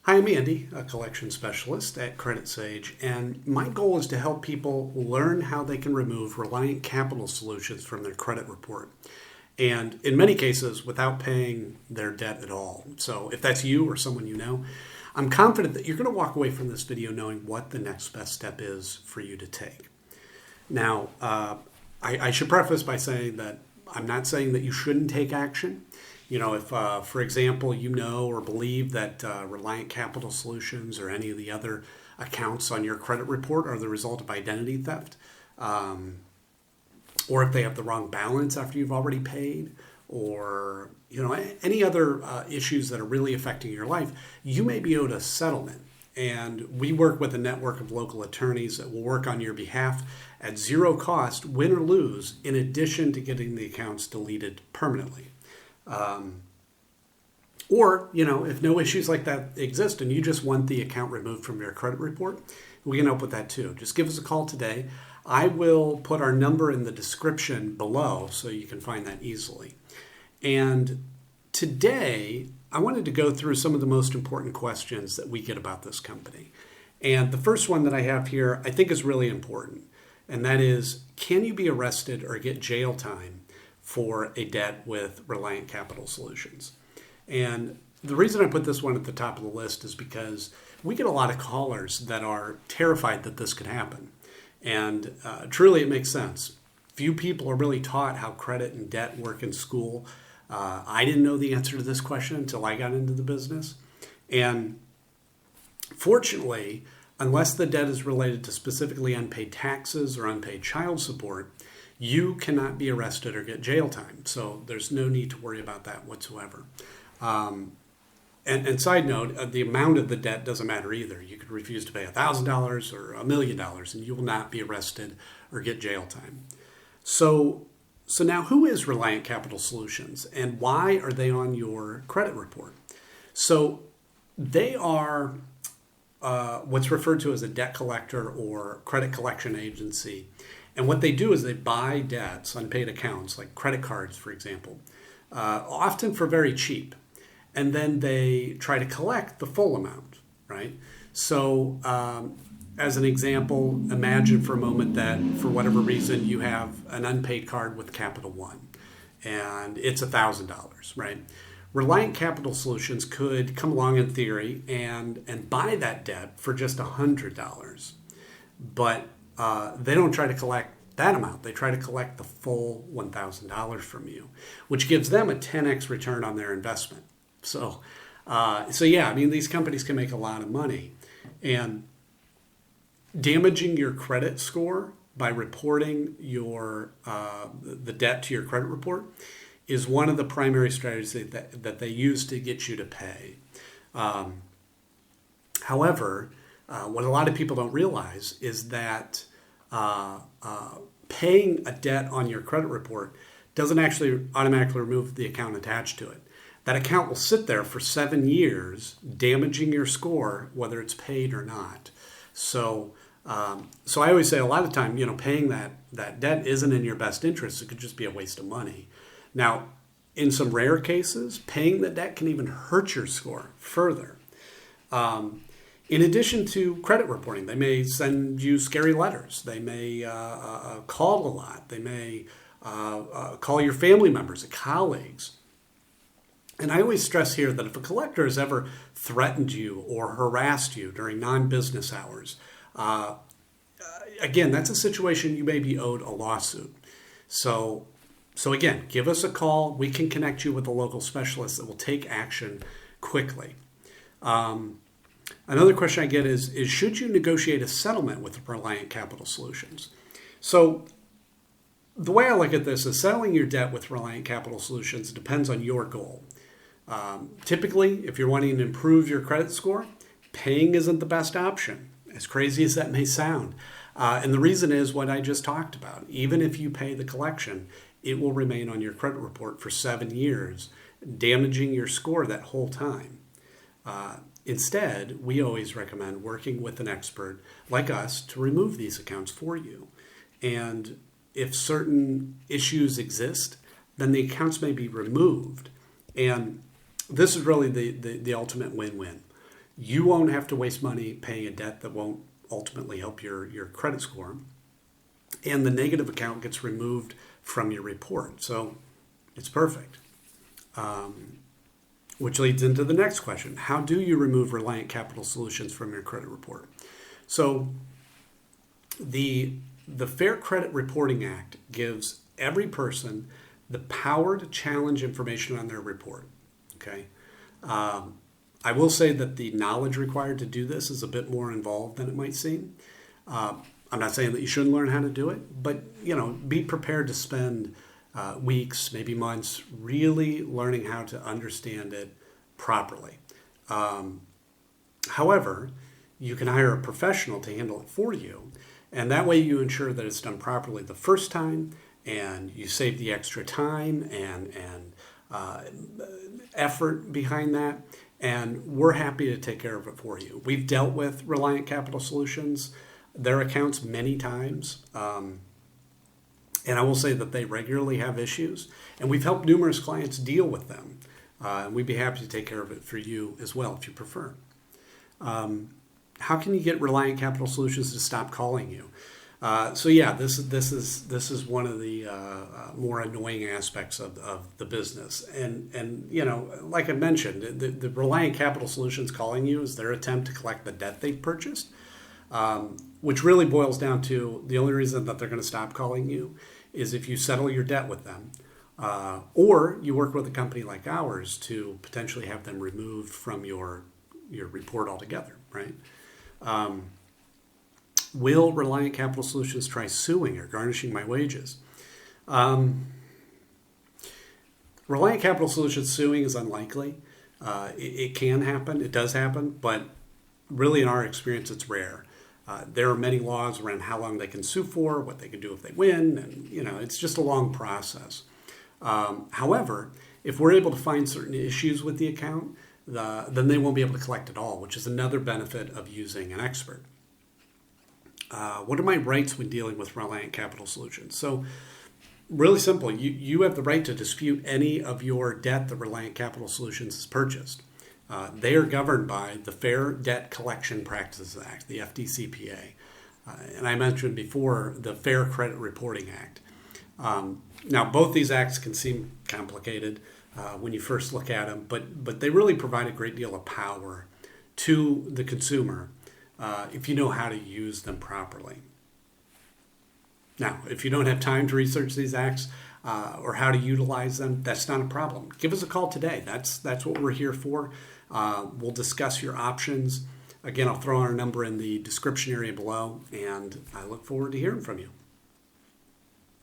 Hi, I'm Andy, a collection specialist at Credit Sage, and my goal is to help people learn how they can remove Reliant Capital Solutions from their credit report. And in many cases, without paying their debt at all. So if that's you or someone you know, I'm confident that you're going to walk away from this video knowing what the next best step is for you to take. Now, I should preface by saying that I'm not saying that you shouldn't take action. You know, if, for example, you know or believe that Reliant Capital Solutions or any of the other accounts on your credit report are the result of identity theft, or if they have the wrong balance after you've already paid, or, you know, any other issues that are really affecting your life, you may be owed a settlement. And we work with a network of local attorneys that will work on your behalf at zero cost, win or lose, in addition to getting the accounts deleted permanently. Or, you know, if no issues like that exist and you just want the account removed from your credit report, we can help with that too. Just give us a call today. I will put our number in the description below so you can find that easily. And today, I wanted to go through some of the most important questions that we get about this company. And the first one that I have here, I think is really important. And that is, can you be arrested or get jail time for a debt with Reliant Capital Solutions? And the reason I put this one at the top of the list is because we get a lot of callers that are terrified that this could happen. And truly, it makes sense. Few people are really taught how credit and debt work in school. I didn't know the answer to this question until I got into the business. And fortunately, unless the debt is related to specifically unpaid taxes or unpaid child support, you cannot be arrested or get jail time. So there's no need to worry about that whatsoever. And side note, the amount of the debt doesn't matter either. You could refuse to pay $1,000 or $1 million and you will not be arrested or get jail time. So now who is Reliant Capital Solutions and why are they on your credit report? So they are what's referred to as a debt collector or credit collection agency. And what they do is they buy debts, unpaid accounts, like credit cards, for example, often for very cheap. And then they try to collect the full amount, right? So as an example, imagine for a moment that for whatever reason you have an unpaid card with Capital One and it's $1,000, right? Reliant Capital Solutions could come along in theory and buy that debt for just $100. But they don't try to collect that amount. They try to collect the full $1,000 from you, which gives them a 10x return on their investment. So yeah, I mean, these companies can make a lot of money. And damaging your credit score by reporting your the debt to your credit report is one of the primary strategies that they use to get you to pay. However, what a lot of people don't realize is that paying a debt on your credit report doesn't actually automatically remove the account attached to it. That account will sit there for 7 years, damaging your score, whether it's paid or not. So I always say a lot of the time, you know, paying that debt isn't in your best interest. It could just be a waste of money. Now, in some rare cases, paying the debt can even hurt your score further. In addition to credit reporting, they may send you scary letters. They may call a lot. They may call your family members, colleagues. And I always stress here that if a collector has ever threatened you or harassed you during non-business hours, again, that's a situation you may be owed a lawsuit. So again, give us a call. We can connect you with a local specialist that will take action quickly. Another question I get is should you negotiate a settlement with Reliant Capital Solutions? So the way I look at this is settling your debt with Reliant Capital Solutions depends on your goal. Typically, if you're wanting to improve your credit score, paying isn't the best option, as crazy as that may sound. And the reason is what I just talked about. Even if you pay the collection, it will remain on your credit report for 7 years, damaging your score that whole time. Instead, we always recommend working with an expert like us to remove these accounts for you. And if certain issues exist, then the accounts may be removed. And this is really the ultimate win-win. You won't have to waste money paying a debt that won't ultimately help your credit score. And the negative account gets removed from your report. So it's perfect. Which leads into the next question. How do you remove Reliant Capital Solutions from your credit report? So the Fair Credit Reporting Act gives every person the power to challenge information on their report. Okay. I will say that the knowledge required to do this is a bit more involved than it might seem. I'm not saying that you shouldn't learn how to do it, but be prepared to spend weeks, maybe months, really learning how to understand it properly. However, you can hire a professional to handle it for you, and that way you ensure that it's done properly the first time, and you save the extra time and effort behind that. And we're happy to take care of it for you. We've dealt with Reliant Capital Solutions, their accounts many times. And I will say that they regularly have issues. And we've helped numerous clients deal with them. And we'd be happy to take care of it for you as well if you prefer. How can you get Reliant Capital Solutions to stop calling you? This is one of the more annoying aspects of the business, and like I mentioned, the Reliant Capital Solutions calling you is their attempt to collect the debt they've purchased, which really boils down to the only reason that they're going to stop calling you is if you settle your debt with them, or you work with a company like ours to potentially have them removed from your report altogether, right? Will Reliant Capital Solutions try suing or garnishing my wages? Reliant Capital Solutions suing is unlikely. It can happen. It does happen. But really, in our experience, it's rare. There are many laws around how long they can sue for, what they can do if they win. And, it's just a long process. However, if we're able to find certain issues with the account, then they won't be able to collect at all, which is another benefit of using an expert. What are my rights when dealing with Reliant Capital Solutions? So really simple. You have the right to dispute any of your debt that Reliant Capital Solutions has purchased. They are governed by the Fair Debt Collection Practices Act, the FDCPA. And I mentioned before the Fair Credit Reporting Act. Now, both these acts can seem complicated when you first look at them, but they really provide a great deal of power to the consumer if you know how to use them properly. Now, if you don't have time to research these acts or how to utilize them, that's not a problem. Give us a call today. That's what we're here for. We'll discuss your options. Again, I'll throw our number in the description area below, and I look forward to hearing from you.